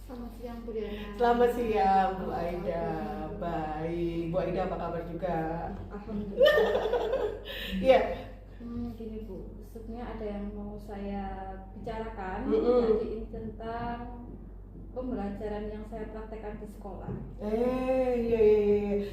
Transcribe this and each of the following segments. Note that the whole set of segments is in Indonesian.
Selamat siang Bu Diana. Selamat siang Bu Aida. Baik, Bu Aida apa kabar juga? Alhamdulillah. Iya. Gini Bu, sebenarnya ada yang mau saya bicarakan. Mm-mm. Jadi ini tentang pembelajaran yang saya praktekkan di sekolah. Iya.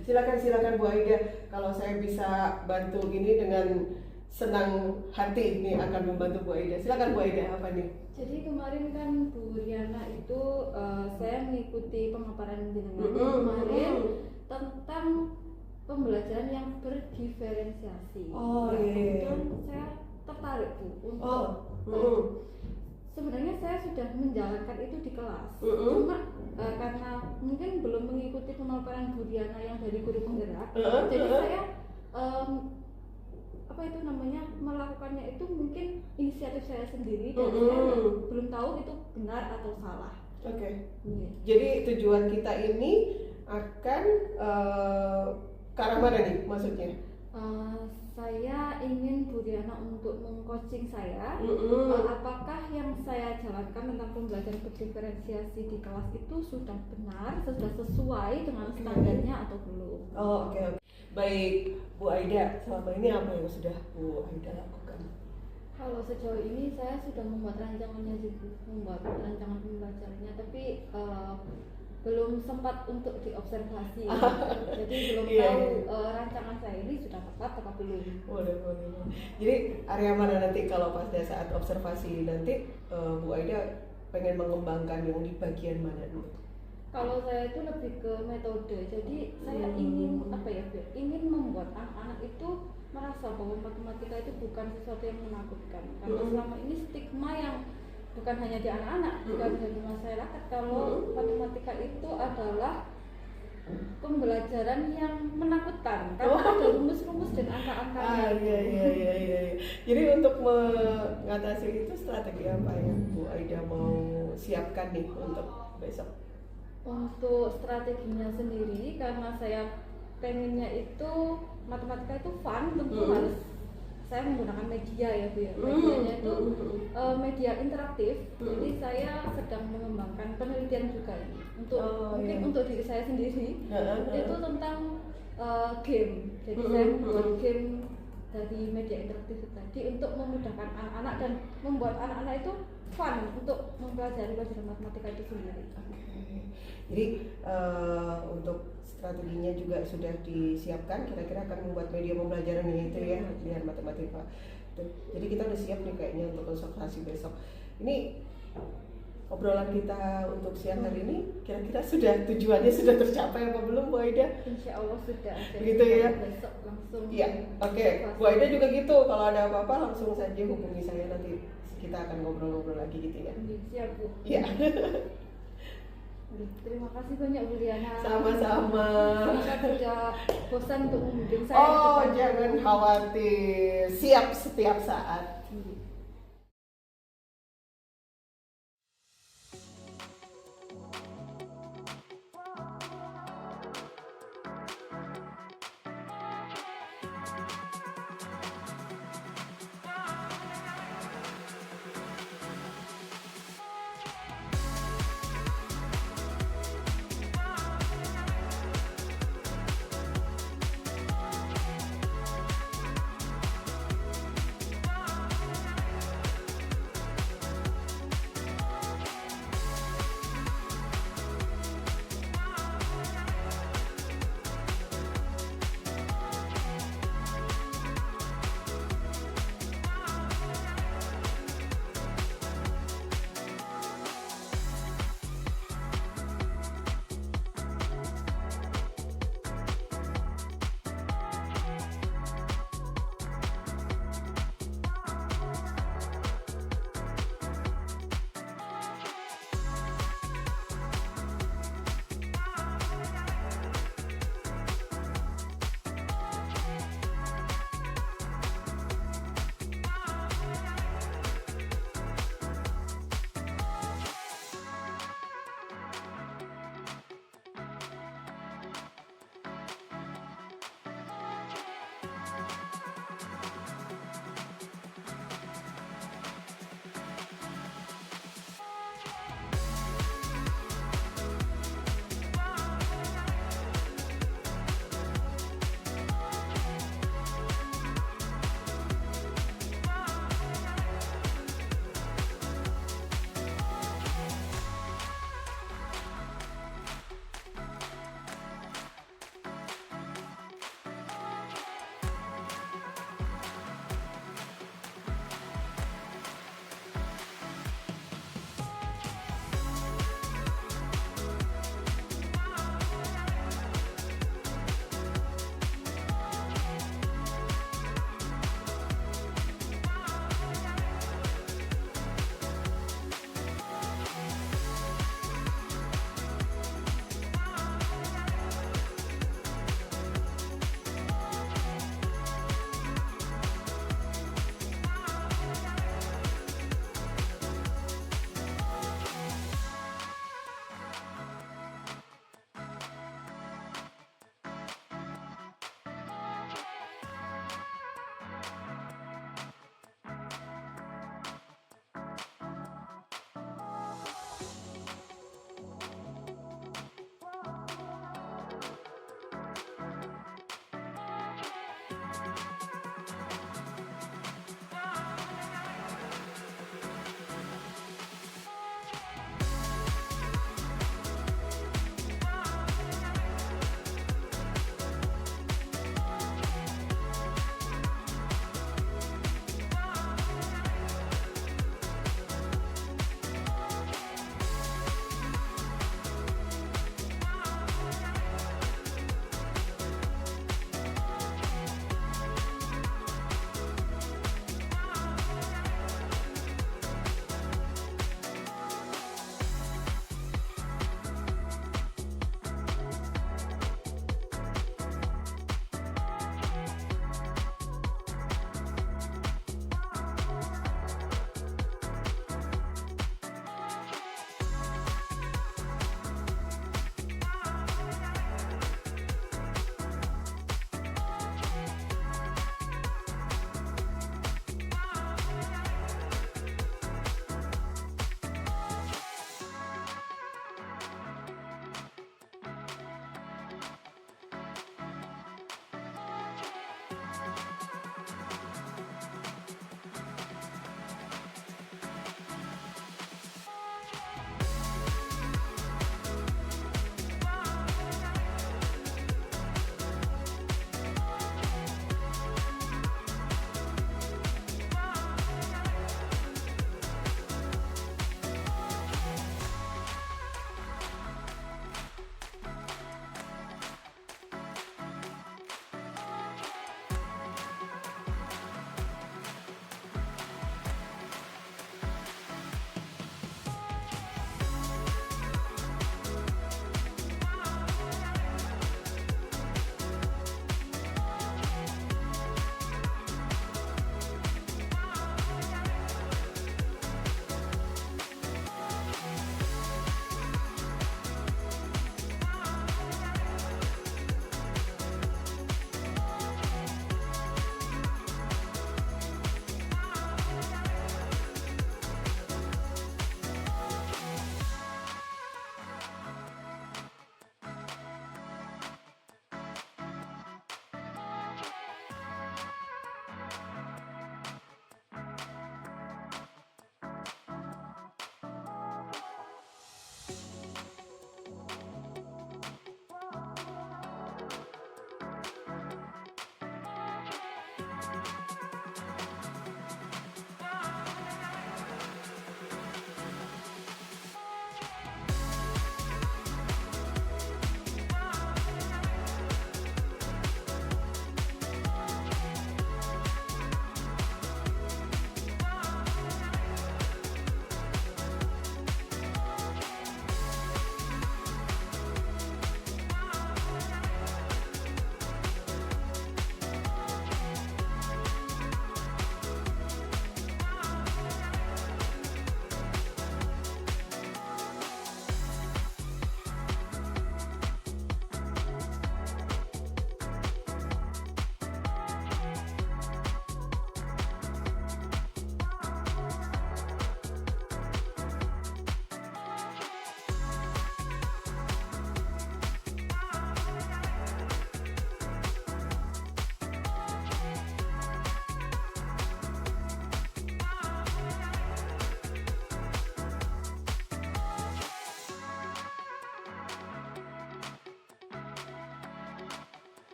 Silakan Bu Aida. Kalau saya bisa bantu ini dengan senang hati nih akan membantu Bu Aida. Silakan Bu Aida, apa nih? Jadi kemarin kan Bu Riana itu saya mengikuti pemaparan jenengan Mm-mm. kemarin tentang pembelajaran yang berdiferensiasi. Oh, Nah, iya. kemudian saya tertarik Bu untuk Oh. Mm-mm. sebenarnya saya sudah menjalankan itu di kelas. Mm-mm. Cuma karena mungkin belum mengikuti pemaparan Bu Riana yang dari guru penggerak, Uh-uh, jadi uh-uh. saya apa itu namanya melakukannya itu mungkin inisiatif saya sendiri dan saya belum tahu itu benar atau salah. Oke. Iya. Jadi tujuan kita ini akan ke arah mana nih maksudnya? Saya ingin Bu Diana untuk meng-coaching saya apakah yang saya jalankan tentang pembelajaran berdiferensiasi di kelas itu sudah benar, sudah sesuai dengan standarnya atau belum. Oh, oke. Baik, Bu Aida, selama ini apa yang sudah Bu Aida lakukan? Kalau sejauh ini saya sudah membuat rancangannya juga, membuat rancangan pembelajarannya, tapi belum sempat untuk diobservasi. Jadi belum tahu rancangan saya ini sudah tepat atau belum. Boleh. Jadi area mana nanti kalau pada saat observasi nanti Bu Aida pengen mengembangkan yang di bagian mana dulu? Kalau saya itu lebih ke metode. Jadi saya ingin ingin membuat anak-anak itu merasa bahwa matematika itu bukan sesuatu yang menakutkan. Karena selama ini stigma yang bukan hanya di anak-anak, juga bisa di masyarakat kalau matematika itu adalah pembelajaran yang menakutkan karena ada rumus-rumus dan angka-angkanya. Iya. Jadi untuk mengatasi itu strategi apa yang Bu Aida mau siapkan nih untuk besok? Untuk strateginya sendiri, karena saya pengennya itu matematika itu fun, tentu harus saya menggunakan media ya Bu ya. Medianya itu media interaktif. Jadi saya sedang mengembangkan penelitian juga ini untuk untuk diri saya sendiri. Itu tentang game. Jadi saya membuat game dari media interaktif tadi untuk memudahkan anak-anak dan membuat anak-anak itu fun untuk mempelajari pelajaran matematika itu sendiri. Jadi untuk strateginya juga sudah disiapkan, kira-kira akan membuat media pembelajaran itu ya, biar matematika. Jadi kita udah siap nih kayaknya untuk konsultasi besok. Ini obrolan kita untuk siang hari ini kira-kira sudah tujuannya sudah tercapai apa belum Bu Aida? Insya Allah sudah. Begitu ya? Besok langsung. Iya, oke. Bu Aida juga gitu. Kalau ada apa-apa langsung saja hubungi saya, nanti kita akan ngobrol-ngobrol lagi gitu ya. Siap Bu. Iya. Terima kasih banyak Bu Diana. Sama-sama. Semoga tidak bosan untuk membimbing saya. Oh, jangan khawatir. Siap setiap saat.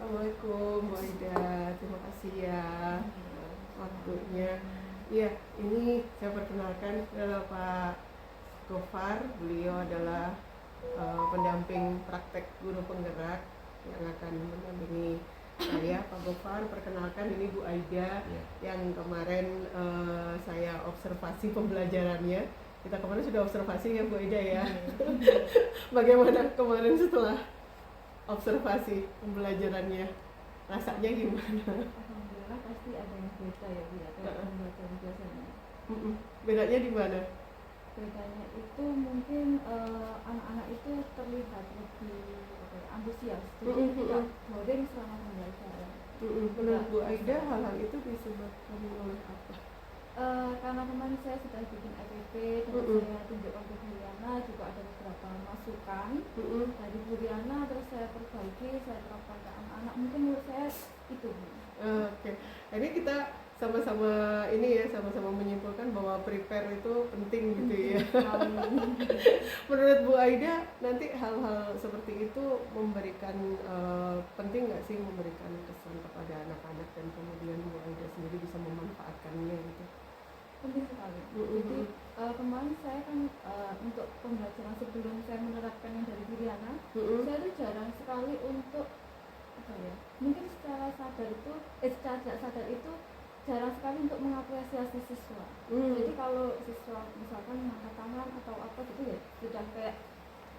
Assalamualaikum Bu Aida, terima kasih ya waktunya. Iya, ini saya perkenalkan adalah Pak Gofar. Beliau adalah pendamping praktek guru penggerak yang akan mendampingi saya. Pak Gofar, perkenalkan ini Bu Aida yang kemarin saya observasi pembelajarannya. Kita kemarin sudah observasi ya Bu Aida ya. Bagaimana kemarin setelah observasi pembelajarannya, rasanya gimana? Alhamdulillah pasti ada yang beda ya Bu ya kayak pembelajaran biasanya. Bedanya di mana? Bedanya itu mungkin anak-anak itu terlihat lebih antusias, jadi tidak boring selama pembelajaran. Menurut Bu Aida hal-hal itu disebabkan oleh apa? Karena kemarin saya sudah bikin EPP dan saya tunjukkan ke Bu Riana, juga ada beberapa masukan dari Bu Riana, terus saya perbaiki, saya terapkan ke anak-anak. Mungkin menurut saya itu. Oke, ini kita sama-sama ini ya, sama-sama menyimpulkan bahwa prepare itu penting gitu ya. Menurut Bu Aida, nanti hal-hal seperti itu memberikan penting nggak sih, memberikan kesan kepada anak-anak dan kemudian Bu Aida sendiri bisa memanfaatkannya gitu? Penting sekali. Jadi kemarin saya kan untuk pembelajaran sebelum saya menerapkan yang dari Riana, saya tuh jarang sekali untuk apa ya? Mungkin secara sadar itu, secara tidak sadar itu jarang sekali untuk mengapresiasi siswa. Jadi kalau siswa misalkan mengangkat tangan atau apa gitu ya, sudah kayak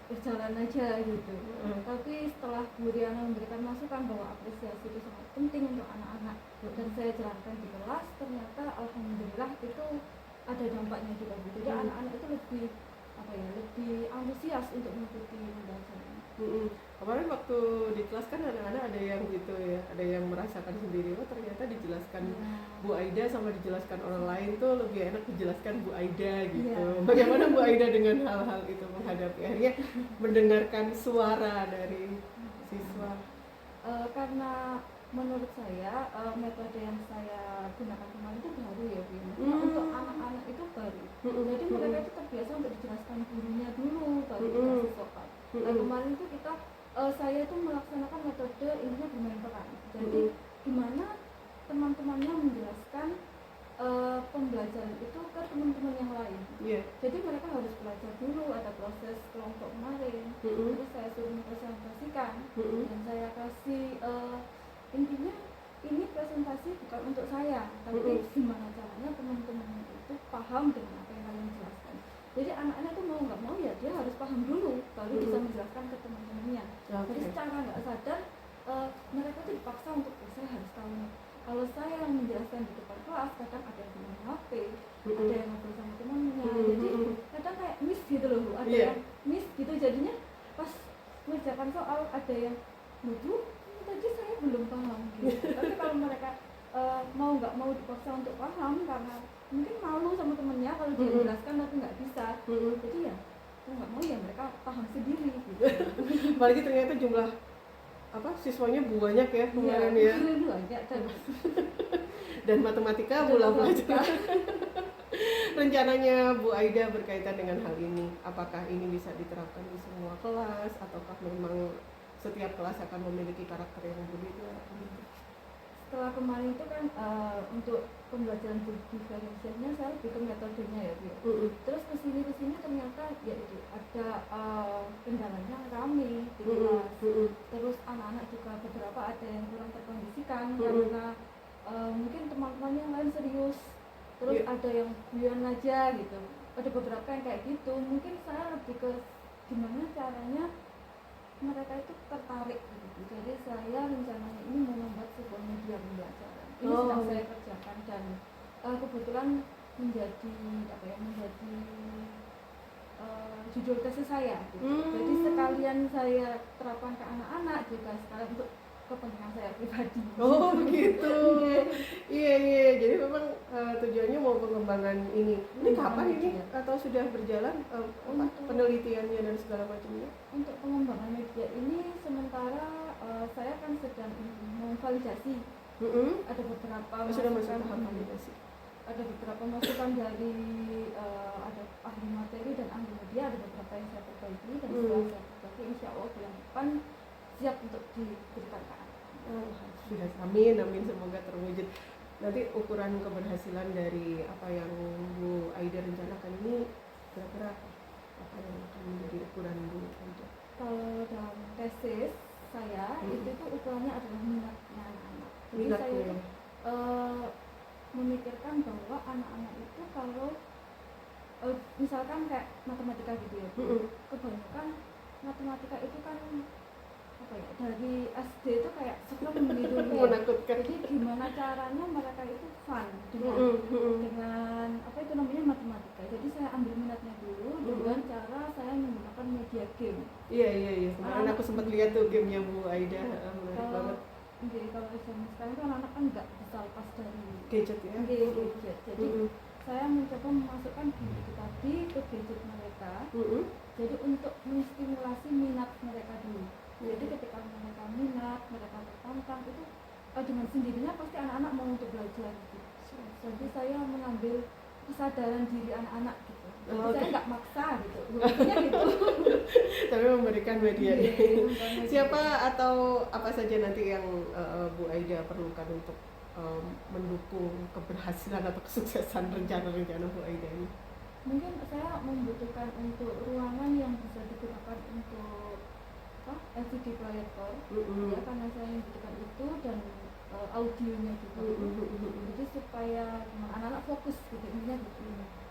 berjalan aja gitu. Tapi setelah Bu Riana memberikan masukan bahwa apresiasi itu sangat penting untuk anak-anak dan saya jalankan di kelas, ternyata alhamdulillah itu ada dampaknya juga Bu. Jadi anak-anak itu lebih apa ya, lebih antusias untuk mengikuti pembelajaran. Kemarin waktu di kelas kan anak-anak ada yang gitu ya, ada yang merasakan sendiri, oh ternyata dijelaskan Bu Aida sama dijelaskan orang lain tuh lebih enak dijelaskan Bu Aida gitu. Bagaimana Bu Aida dengan hal-hal itu menghadapi, akhirnya mendengarkan suara dari siswa? Karena menurut saya metode yang saya gunakan kemarin itu baru ya Bu. Untuk anak-anak itu baru. Jadi mereka itu terbiasa untuk dijelaskan gurunya dulu, baru dikasih soal. Nah kemarin itu saya itu melaksanakan metode intinya bermain peran. Jadi gimana teman-temannya menjelaskan pembelajaran itu ke teman-teman yang lain. Jadi mereka harus belajar dulu, ada proses kelompok kemarin, terus saya suruh mempresentasikan dan saya kasih intinya ini presentasi bukan untuk saya, tapi gimana caranya teman-teman itu paham dengan apa yang kalian jelaskan. Jadi anak-anak itu mau nggak mau ya dia harus paham dulu, baru bisa menjelaskan ke teman-temannya. Jadi secara nggak sadar mereka itu dipaksa untuk saya harus tahu. Kalau saya yang menjelaskan di depan kelas, kadang ada yang main HP, ada yang ngobrol sama temannya, jadi kadang kayak miss gitu loh Bu, ada yang miss gitu, jadinya pas mengerjakan soal ada yang lucu, tadi saya belum paham gitu. Tapi kalau mereka mau nggak mau dipaksa untuk paham karena mungkin malu sama temennya kalau dia jelaskan tapi nggak bisa, jadi ya mau nggak mau ya mereka paham sendiri gitu. Apalagi ternyata jumlah siswanya banyak ya kemarin ya. Banyak dan matematika pula belajar. Rencananya Bu Aida berkaitan dengan hal ini, apakah ini bisa diterapkan di semua kelas ataukah memang setiap kelas akan memiliki karakter yang berbeda? Setelah kemarin itu kan untuk pembelajaran diferensialnya saya lebih ke metodenya ya Bu. Terus kesini ternyata ya itu ada kendalanya rame di kelas. Terus anak-anak juga beberapa ada yang kurang terkondisikan karena mungkin teman-teman yang lain serius. Terus ada yang guyon aja gitu. Ada beberapa yang kayak gitu. Mungkin saya lebih ke gimana caranya mereka itu tertarik gitu. Jadi saya rencananya ini mau membuat sebuah media pembelajaran. Ini sedang saya kerjakan dan kebetulan menjadi judul tesis saya gitu. Jadi sekalian saya terapkan ke anak-anak juga sekalian untuk kepentingan saya pribadi. Oh begitu. Iya. Jadi memang tujuannya mau pengembangan ini. Ini kapan ini atau sudah berjalan penelitiannya dan segala macamnya? Untuk pengembangan media ini sementara saya kan sedang memvalidasi. Ada beberapa sudah masuk tahap validasi. Ada beberapa masukan dari ada ahli materi dan ahli media, ada beberapa yang saya perbaiki dan setelah saya perbaiki insya Allah bulan depan siap untuk diberikan ke anak. Yes, amin, amin, semoga terwujud. Nanti ukuran keberhasilan dari apa yang Bu Aida rencanakan ini kira-kira apa yang akan menjadi ukuran Bu Aida? Kalau dalam tesis saya itu tuh ukurannya adalah minatnya anak-anak. Jadi Minatnya. saya itu memikirkan bahwa anak-anak itu kalau misalkan kayak matematika gitu ya, kebanyakan matematika itu kan apa ya, dari SD itu kayak serem gitu ya. Menakutkan. Jadi gimana caranya mereka itu fun dengan apa itu namanya matematika. Jadi saya ambil minatnya dulu dengan cara saya menggunakan media game. Iya. Kemarin aku sempat lihat tuh gamenya Bu Aida, menarik banget. Kalau zaman sekarang kan anak kan nggak bisa lepas dari Gadget ya. gadget. Jadi saya mencoba memasukkan game itu tadi ke gadget mereka. Jadi untuk menstimulasi minat mereka dulu. Jadi ketika mereka minat, mereka tertantang itu dengan sendirinya pasti anak-anak mau untuk belajar gitu. Jadi saya mengambil kesadaran diri anak-anak gitu. Jadi saya nggak maksa gitu. Intinya gitu. Tapi memberikan media. Siapa atau apa saja nanti yang Bu Aida perlukan untuk mendukung keberhasilan atau kesuksesan rencana-rencana Bu Aida ini? Mungkin saya membutuhkan untuk ruangan yang bisa digunakan untuk LCD proyektor, ya, karena saya membutuhkan itu dan audionya juga. Jadi supaya anak-anak fokus gitu, intinya gitu.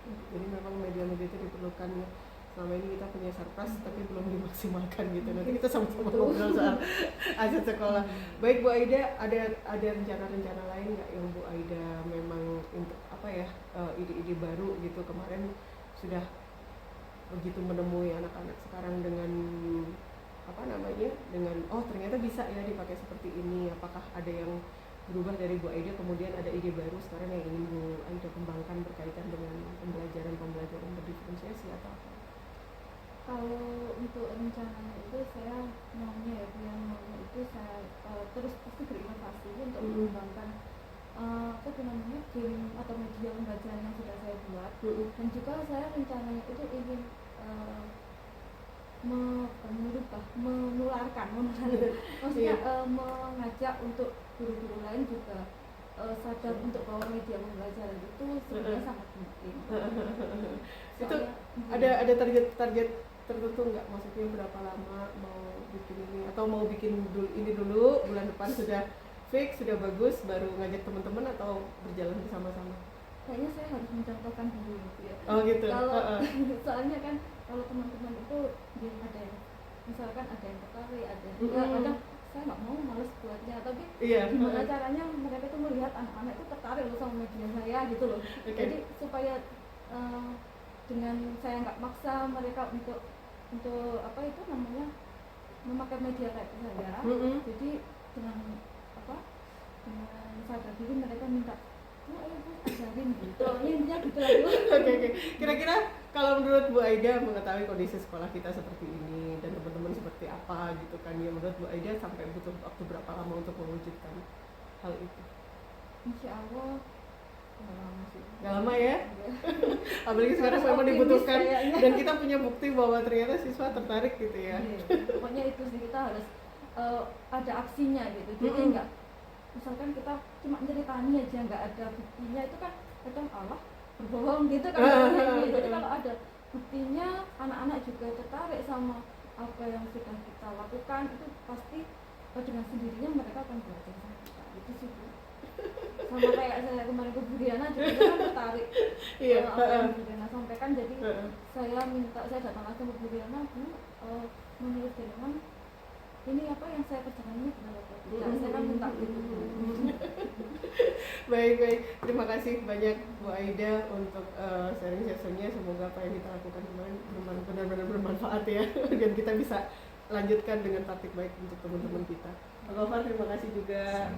Jadi memang media-media itu diperlukan ya. Selama ini kita punya surplus tapi belum dimaksimalkan gitu. Nanti kita sama-sama ngobrol soal aset sekolah. Baik Bu Aida, ada rencana-rencana lain nggak yang Bu Aida memang untuk apa ya, ide-ide baru gitu? Kemarin sudah begitu menemui anak-anak sekarang dengan apa namanya, dengan ternyata bisa ya dipakai seperti ini. Apakah ada yang berubah dari Bu Aida kemudian ada ide baru sekarang yang ingin Bu Aida kembangkan berkaitan dengan pembelajaran berdiferensiasi atau apa? Kalau untuk rencananya itu saya maunya itu saya terus pasti berinovasi untuk mengembangkan apa namanya game atau media pembelajaran yang sudah saya buat. Dan juga saya rencananya itu ingin menularkan maksudnya mengajak untuk guru-guru lain juga sadar untuk bahwa media pembelajaran itu sebenarnya sangat penting. Itu ada target tertentu nggak, maksudnya berapa lama mau bikin ini atau mau bikin ini dulu bulan depan sudah fix, sudah bagus baru ngajak teman-teman atau berjalan bersama-sama? Kayaknya saya harus mencontohkan dulu gitu ya. Oh gitu. Kalau soalnya kan kalau teman-teman itu dia ada yang misalkan ada yang tertarik, ada yang enggak, kadang saya nggak mau, males buatnya, tapi gimana caranya mereka itu melihat anak-anak itu tertarik loh sama media saya gitu loh. Jadi supaya dengan saya nggak maksa mereka untuk apa itu namanya memakai media kayak saya, jadi dengan sadar diri mereka minta ajarin gitu, intinya gitu lah Bu. Oke. Kira-kira kalau menurut Bu Aida mengetahui kondisi sekolah kita seperti ini dan teman-teman seperti apa gitu kan ya, menurut Bu Aida sampai butuh waktu berapa lama untuk mewujudkan hal itu? Insya Allah nggak lama ya. Apalagi sekarang memang dibutuhkan dan kita punya bukti bahwa ternyata siswa tertarik gitu ya. Pokoknya itu sih, kita harus ada aksinya gitu. Jadi nggak misalkan kita cuma ceritanya aja nggak ada buktinya, itu kan kadang Allah berbohong gitu kan. Jadi kalau ada buktinya, anak-anak juga tertarik sama apa yang sudah kita lakukan, itu pasti dengan sendirinya mereka akan belajar sama kita. Itu sih Bu. Sama kayak saya kemarin ke Bu Diana juga kan tertarik apa yang Bu Diana sampaikan. Jadi saya datang langsung ke Bu Diana, menurut Diana ini apa yang saya kerjakan ini benar atau tidak, saya kan minta gitu. Baik, terima kasih banyak Bu Aida untuk sharing sessionnya. Semoga apa yang kita lakukan kemarin benar-benar bermanfaat ya dan kita bisa lanjutkan dengan praktik baik untuk teman-teman kita. Pak Gofar, terima kasih juga.